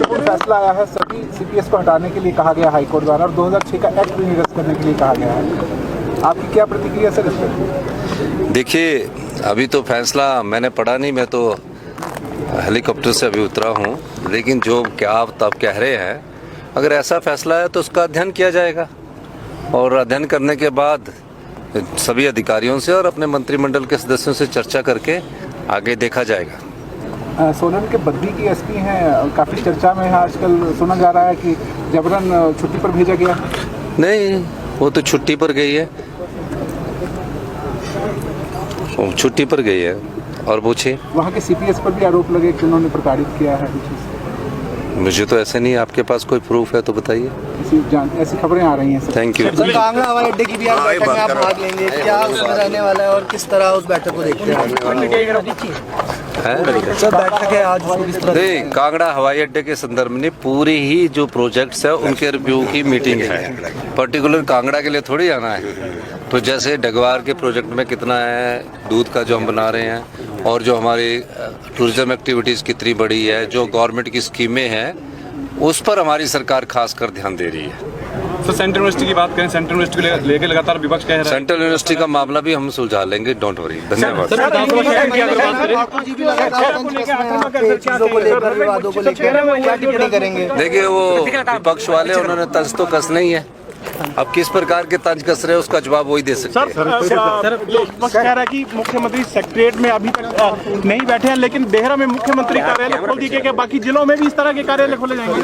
फैसला आया है, सभी सीपीएस को हटाने के लिए कहा गया हाईकोर्ट द्वारा और 2006 का एक्ट भी निरस्त करने के लिए कहा गया है। आपकी क्या प्रतिक्रिया सर इस पर? देखिए, अभी तो फैसला मैंने पढ़ा नहीं, मैं तो हेलीकॉप्टर से अभी उतरा हूँ, लेकिन जो क्या आप कह रहे हैं, अगर ऐसा फैसला है तो उसका अध्ययन किया जाएगा और अध्ययन करने के बाद सभी अधिकारियों से और अपने मंत्रिमंडल के सदस्यों से चर्चा करके आगे देखा जाएगा। सोलन के बद्दी की एसपी हैं, काफ़ी चर्चा में है आजकल, सुना जा रहा है कि जबरन छुट्टी पर भेजा गया। नहीं, वो तो छुट्टी पर गई है, वो छुट्टी पर गई है। और पूछिए, वहाँ के सीपीएस पर भी आरोप लगे कि उन्होंने प्रताड़ित किया है। मुझे तो ऐसे नहीं, आपके पास कोई प्रूफ है तो बताइए। ऐसी खबरें आ रही हैं sir. Thank you. Sir, Kangra हवाई अड्डे की भी आज बैठक में आप भाग लेंगे, क्या उसमें रहने वाला है और किस तरह उस बैठक को देखते हैं? सर, बैठक है आज, उसको किस तरह? नहीं, कांगड़ा हवाई अड्डे के संदर्भ में पूरी ही जो प्रोजेक्ट्स है उनके रिव्यू की मीटिंग है। पर्टिकुलर कांगड़ा के लिए थोड़ी आना है। तो जैसे डगवार के प्रोजेक्ट में कितना है दूध का जो हम बना रहे हैं, और जो हमारी टूरिज्म एक्टिविटीज़ कितनी बड़ी है, जो गवर्नमेंट की स्कीमें हैं, उस पर हमारी सरकार खासकर ध्यान दे रही है। सर, सेंट्रल यूनिवर्सिटी की बात करें, सेंट्रल यूनिवर्सिटी को लेकर लगातार विपक्ष कह रहा है। सेंट्रल यूनिवर्सिटी का मामला भी हम सुलझा लेंगे, डोंट वरी। धन्यवाद। देखिए, वो विपक्ष वाले, उन्होंने तंज तो कस नहीं है, अब किस प्रकार के तंज कस रहे हैं उसका जवाब वही दे सकते हैं। सर, विपक्ष कह रहा है कि मुख्यमंत्री सेक्रेटरीट में अभी तक नहीं बैठे हैं, लेकिन देहरा में मुख्यमंत्री कार्यालय खोल दिए गए, बाकी जिलों में भी इस तरह के कार्यालय खोले जाएंगे।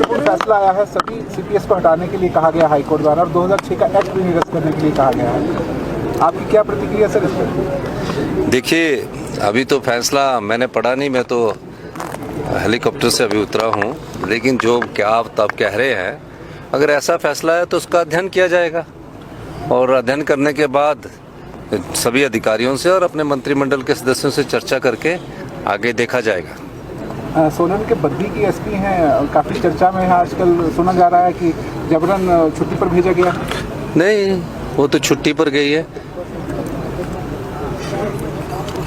फैसला आया है, सभी सीपीएस को हटाने के लिए कहा गया हाईकोर्ट द्वारा और 2006 का एक्ट भी निरस्त करने के लिए कहा गया है। आपकी क्या प्रतिक्रिया सर इस पर? देखिए, अभी तो फैसला मैंने पढ़ा नहीं, मैं तो हेलीकॉप्टर से अभी उतरा हूँ, लेकिन जो क्या आप कह रहे हैं, अगर ऐसा फैसला है तो उसका अध्ययन किया जाएगा और अध्ययन करने के बाद सभी अधिकारियों से और अपने मंत्रिमंडल के सदस्यों से चर्चा करके आगे देखा जाएगा। सोलन के बद्दी की एसपी हैं, काफ़ी चर्चा में है आजकल, सुना जा रहा है कि जबरन छुट्टी पर भेजा गया। नहीं, वो तो छुट्टी पर गई है,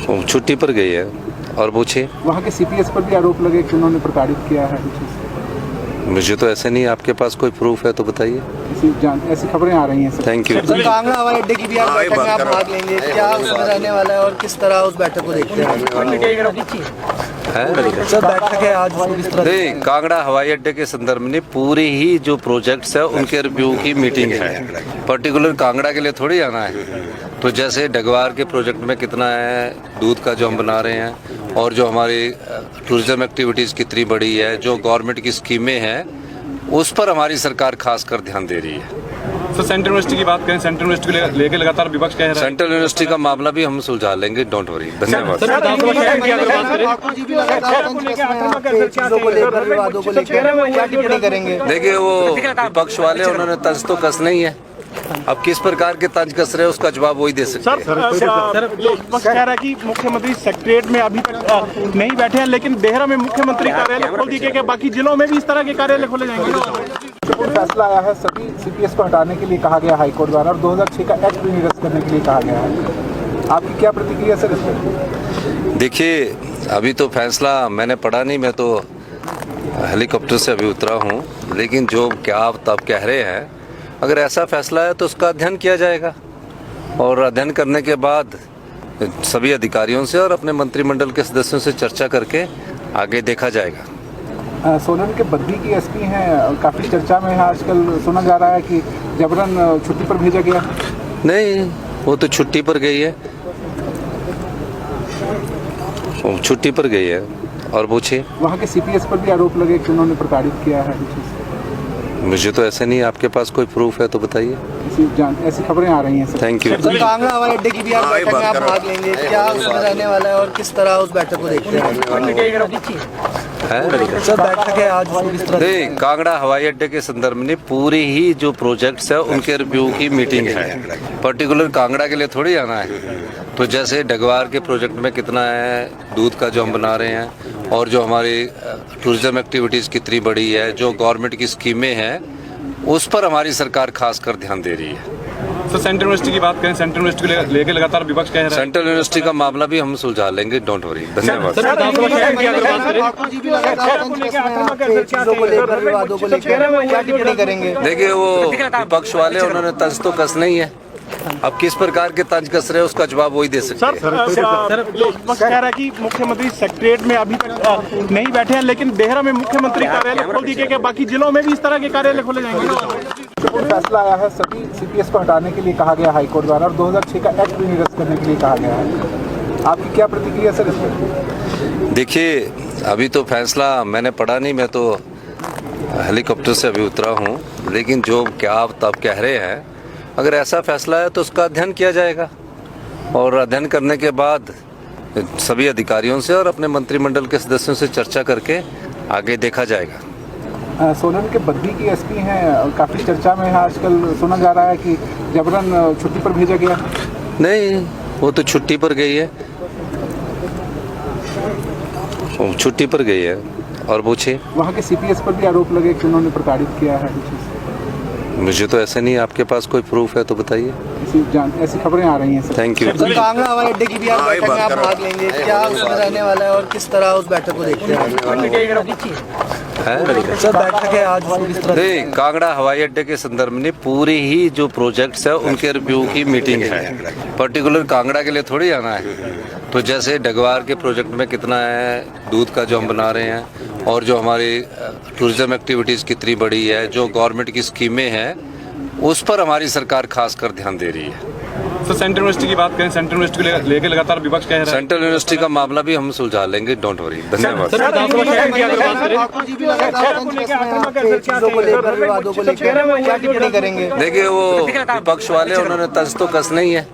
वो छुट्टी पर गई है। और पूछिए, वहाँ के सीपीएस पर भी आरोप लगे कि उन्होंने प्रताड़ित किया है। मुझे तो ऐसे नहीं, आपके पास कोई प्रूफ है तो बताइए। ऐसी खबरें आ रही हैं sir. Thank you. Sir, Kangra हवाई अड्डे की भी आज बैठक में आप भाग लेंगे, क्या उसमें रहने वाला है और किस तरह उस बैठक को देखते हैं? सर, बैठक है आज, उसको किस तरह? नहीं, कांगड़ा हवाई अड्डे के संदर्भ में पूरी ही जो प्रोजेक्ट्स है उनके रिव्यू की मीटिंग है। पर्टिकुलर कांगड़ा के लिए थोड़ी आना है। तो जैसे डगवार के प्रोजेक्ट में कितना है दूध का जो हम बना रहे हैं, और जो हमारी टूरिज्म एक्टिविटीज़ कितनी बड़ी है, जो गवर्नमेंट की स्कीमें हैं, उस पर हमारी सरकार खासकर ध्यान दे रही है। सर, सेंट्रल यूनिवर्सिटी की बात करें, सेंट्रल यूनिवर्सिटी को लेकर लगातार विपक्ष कह रहा है। सेंट्रल यूनिवर्सिटी का मामला भी हम सुलझा लेंगे, डोंट वरी। धन्यवाद। देखिए, वो विपक्ष वाले, उन्होंने तंज तो कस नहीं है, अब किस प्रकार के तंज कस रहे हैं उसका जवाब वही दे सकते हैं। सर, विपक्ष कह रहा है कि मुख्यमंत्री सेक्रेटरीट में अभी तक नहीं बैठे हैं, लेकिन देहरा में मुख्यमंत्री कार्यालय खोल दिए गए, बाकी जिलों में भी इस तरह के कार्यालय खोले जाएंगे। फैसला आया है, सभी सीपीएस को हटाने के लिए कहा गया हाईकोर्ट द्वारा और 2006 का एक्ट भी निरस्त करने के लिए कहा गया है। आपकी क्या प्रतिक्रिया सर इस पर? देखिए, अभी तो फैसला मैंने पढ़ा नहीं, मैं तो हेलीकॉप्टर से अभी उतरा हूँ, लेकिन जो क्या आप कह रहे हैं, अगर ऐसा फैसला है तो उसका अध्ययन किया जाएगा और अध्ययन करने के बाद सभी अधिकारियों से और अपने मंत्रिमंडल के सदस्यों से चर्चा करके आगे देखा जाएगा। सोलन के बद्दी की एसपी हैं, काफ़ी चर्चा में है आजकल, सुना जा रहा है कि जबरन छुट्टी पर भेजा गया। नहीं, वो तो छुट्टी पर गई है, वो छुट्टी पर गई है। और पूछिए, वहाँ के सीपीएस पर भी आरोप लगे कि उन्होंने प्रताड़ित किया है। मुझे तो ऐसे नहीं, आपके पास कोई प्रूफ है तो बताइए। ऐसी खबरें आ रही हैं sir. Thank you. Sir, Kangra हवाई अड्डे की भी आज बैठक में आप भाग लेंगे, क्या उसमें रहने वाला है और किस तरह उस बैठक को देखते हैं? सर, बैठक है आज, उसको किस तरह? नहीं, कांगड़ा हवाई अड्डे के संदर्भ में पूरी ही जो प्रोजेक्ट्स है उनके रिव्यू की मीटिंग है। पर्टिकुलर कांगड़ा के लिए थोड़ी आना है। तो जैसे डगवार के प्रोजेक्ट में कितना है दूध का जो हम बना रहे हैं, और जो हमारी टूरिज्म एक्टिविटीज़ कितनी बड़ी है, जो गवर्नमेंट की स्कीमें हैं, उस पर हमारी सरकार खासकर ध्यान दे रही है। सर सेंट्रल यूनिवर्सिटी की बात करें, सेंट्रल यूनिवर्सिटी को लेकर लगातार विपक्ष कह रहा है। सेंट्रल यूनिवर्सिटी का मामला भी हम सुलझा लेंगे, डोंट वरी। धन्यवाद। चीजों को लेकर, विवादों को लेकर क्या टिप्पणी करेंगे? देखिए, वो विपक्ष वाले उन्होंने तंज तो कस नहीं है, अब किस प्रकार के तंज कस रहे हैं उसका जवाब वही दे सकते हैं। सर विपक्ष कह रहा है कि मुख्यमंत्री सेक्रेटरीट में अभी तक नहीं बैठे हैं, लेकिन देहरा में मुख्यमंत्री कार्यालय खोल दिए गए, बाकी जिलों में भी इस तरह के कार्यालय खोले जाएंगे। फैसला आया है, सभी सीपीएस को हटाने के लिए कहा गया हाईकोर्ट द्वारा और 2006 का एक्ट भी निरस्त करने के लिए कहा गया है। आपकी क्या प्रतिक्रिया सर इस पर? देखिए, अभी तो फैसला मैंने पढ़ा नहीं, मैं तो हेलीकॉप्टर से अभी उतरा हूँ, लेकिन जो क्या आप तब कह रहे हैं, अगर ऐसा फैसला है तो उसका अध्ययन किया जाएगा और अध्ययन करने के बाद सभी अधिकारियों से और अपने मंत्रिमंडल के सदस्यों से चर्चा करके आगे देखा जाएगा। सोलन के बद्दी की एसपी हैं, काफ़ी चर्चा में है आजकल, सुना जा रहा है कि जबरन छुट्टी पर भेजा गया। नहीं, वो तो छुट्टी पर गई है, वो छुट्टी पर गई है। और पूछिए, वहाँ के सीपीएस पर भी आरोप लगे कि उन्होंने प्रताड़ित किया है। मुझे तो ऐसा नहीं, आपके पास कोई प्रूफ है तो बताइए। ऐसी खबरें आ रही हैं sir. Thank you. Sir Kangra हवाई अड्डे की भी आप बैठक में आप भाग लेंगे, क्या उसमें रहने वाला है और किस तरह उस बैठक को देखते हैं? सर बैठक है आज, किस तरह? नहीं, कांगड़ा हवाई अड्डे के संदर्भ में पूरी ही जो प्रोजेक्ट्स है उनके रिव्यू की मीटिंग है। पर्टिकुलर कांगड़ा के लिए थोड़ी आना है। तो जैसे डगवार के प्रोजेक्ट में कितना है दूध का जो हम बना रहे हैं, और जो हमारी टूरिज्म एक्टिविटीज़ कितनी बड़ी है, जो गवर्नमेंट की स्कीमें हैं, उस पर हमारी सरकार खासकर ध्यान दे रही है। सर सेंट्रल यूनिवर्सिटी की बात करें, सेंट्रल यूनिवर्सिटी को लेकर लगातार विपक्ष कह रहा है। सेंट्रल यूनिवर्सिटी का मामला भी हम सुलझा लेंगे, डोंट वरी। धन्यवाद। चीजों को लेकर, विवादों को लेकर क्या टिप्पणी करेंगे? देखिए, वो विपक्ष वाले उन्होंने तंज तो कस नहीं है,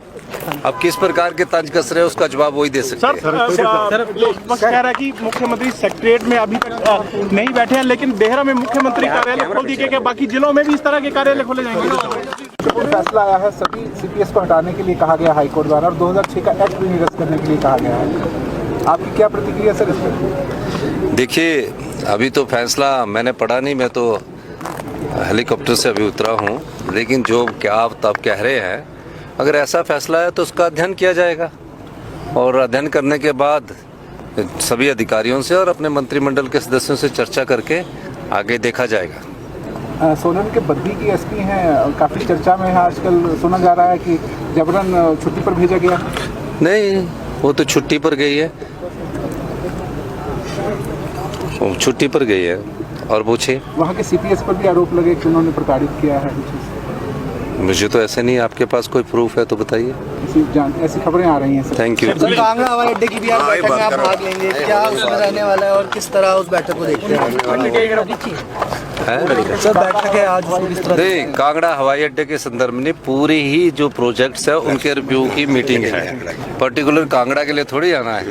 अब किस प्रकार के तंज कस रहे हैं उसका जवाब वही दे सकते हैं। सर विपक्ष कह रहा है कि मुख्यमंत्री सेक्रेटरीट में अभी तक नहीं बैठे हैं, लेकिन देहरा में मुख्यमंत्री कार्यालय खोल दिए गए, बाकी जिलों में भी इस तरह के कार्यालय खोले जाएंगे। फैसला आया है, सभी सीपीएस को हटाने के लिए कहा गया हाईकोर्ट द्वारा और 2006 का एक्ट भी निरस्त करने के लिए कहा गया है। आपकी क्या प्रतिक्रिया सर इस पर? देखिए, अभी तो फैसला मैंने पढ़ा नहीं, मैं तो हेलीकॉप्टर से अभी उतरा हूँ, लेकिन जो क्या आप तब कह रहे हैं, अगर ऐसा फैसला है तो उसका अध्ययन किया जाएगा और अध्ययन करने के बाद सभी अधिकारियों से और अपने मंत्रिमंडल के सदस्यों से चर्चा करके आगे देखा जाएगा। सोलन के बद्दी की एसपी हैं, काफ़ी चर्चा में है आजकल, सुना जा रहा है कि जबरन छुट्टी पर भेजा गया। नहीं, वो तो छुट्टी पर गई है, वो छुट्टी पर गई है। और पूछिए, वहाँ के सीपीएस पर भी आरोप लगे कि उन्होंने प्रताड़ित किया है। मुझे तो ऐसा नहीं, आपके पास कोई प्रूफ है तो बताइए। ऐसी खबरें आ रही हैं sir. Thank you. Sir Kangra हवाई अड्डे की भी आप बैठक में आप भाग लेंगे, क्या उसमें रहने वाला है और किस तरह उस बैठक को देखते हैं? सर बैठक है आज, किस तरह? नहीं, कांगड़ा हवाई अड्डे के संदर्भ में पूरी ही जो प्रोजेक्ट्स है उनके रिव्यू की मीटिंग है। पर्टिकुलर कांगड़ा के लिए थोड़ी आना है।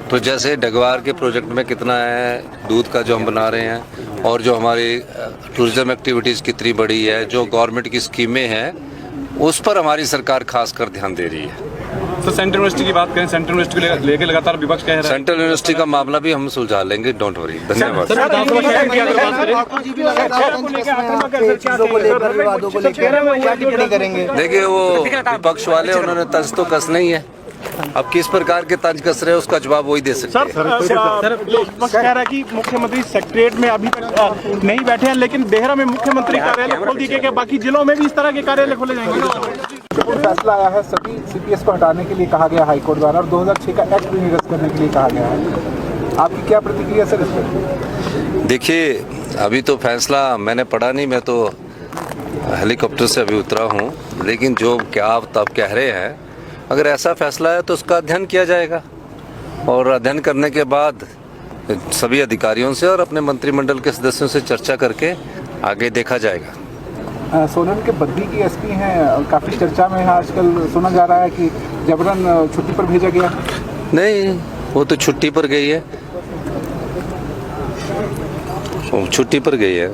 तो जैसे डगवार के प्रोजेक्ट में कितना है दूध का जो हम बना रहे हैं, और जो हमारी टूरिज्म एक्टिविटीज़ कितनी बड़ी है, जो गवर्नमेंट की स्कीमें हैं, उस पर हमारी सरकार खासकर ध्यान दे रही है। सर सेंट्रल यूनिवर्सिटी की बात करें, सेंट्रल यूनिवर्सिटी को लेकर लगातार विपक्ष कह रहा है। सेंट्रल यूनिवर्सिटी का मामला भी हम सुलझा लेंगे, डोंट वरी। धन्यवाद। चीजों को लेकर, विवादों को लेकर क्या टिप्पणी करेंगे? देखिए, वो विपक्ष वाले उन्होंने तंज तो कस नहीं है, अब किस प्रकार के तंज कस रहे हैं उसका जवाब वही दे सकते हैं। सर विपक्ष कह रहा है कि मुख्यमंत्री सेक्रेटरीट में अभी तक नहीं बैठे हैं, लेकिन देहरा में मुख्यमंत्री कार्यालय खोल दिए गए, बाकी जिलों में भी इस तरह के कार्यालय खोले जाएंगे। फैसला आया है, सभी सीपीएस को हटाने के लिए कहा गया हाईकोर्ट द्वारा और 2006 का एक्ट भी निरस्त करने के लिए कहा गया है। आपकी क्या प्रतिक्रिया सर इस पर? देखिए, अभी तो फैसला मैंने पढ़ा नहीं, मैं तो हेलीकॉप्टर से अभी उतरा हूँ, लेकिन जो क्या आप तब कह रहे हैं, अगर ऐसा फैसला है तो उसका अध्ययन किया जाएगा और अध्ययन करने के बाद सभी अधिकारियों से और अपने मंत्रिमंडल के सदस्यों से चर्चा करके आगे देखा जाएगा। सोलन के बद्दी की एसपी हैं, काफ़ी चर्चा में है आजकल, सुना जा रहा है कि जबरन छुट्टी पर भेजा गया। नहीं, वो तो छुट्टी पर गई है, वो छुट्टी पर गई है।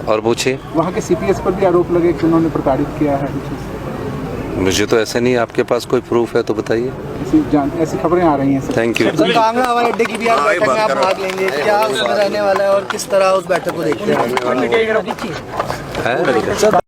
और पूछिए, वहाँ के सीपीएस पर भी आरोप लगे कि उन्होंने प्रताड़ित किया है। मुझे तो ऐसा नहीं, आपके पास कोई प्रूफ है तो बताइए। ऐसी खबरें आ रही हैं sir. Thank you. Sir Kangra हवाई अड्डे की भी आप बैठक में आप भाग लेंगे, क्या उसमें रहने वाला है और किस तरह उस बैठक को देखते हैं?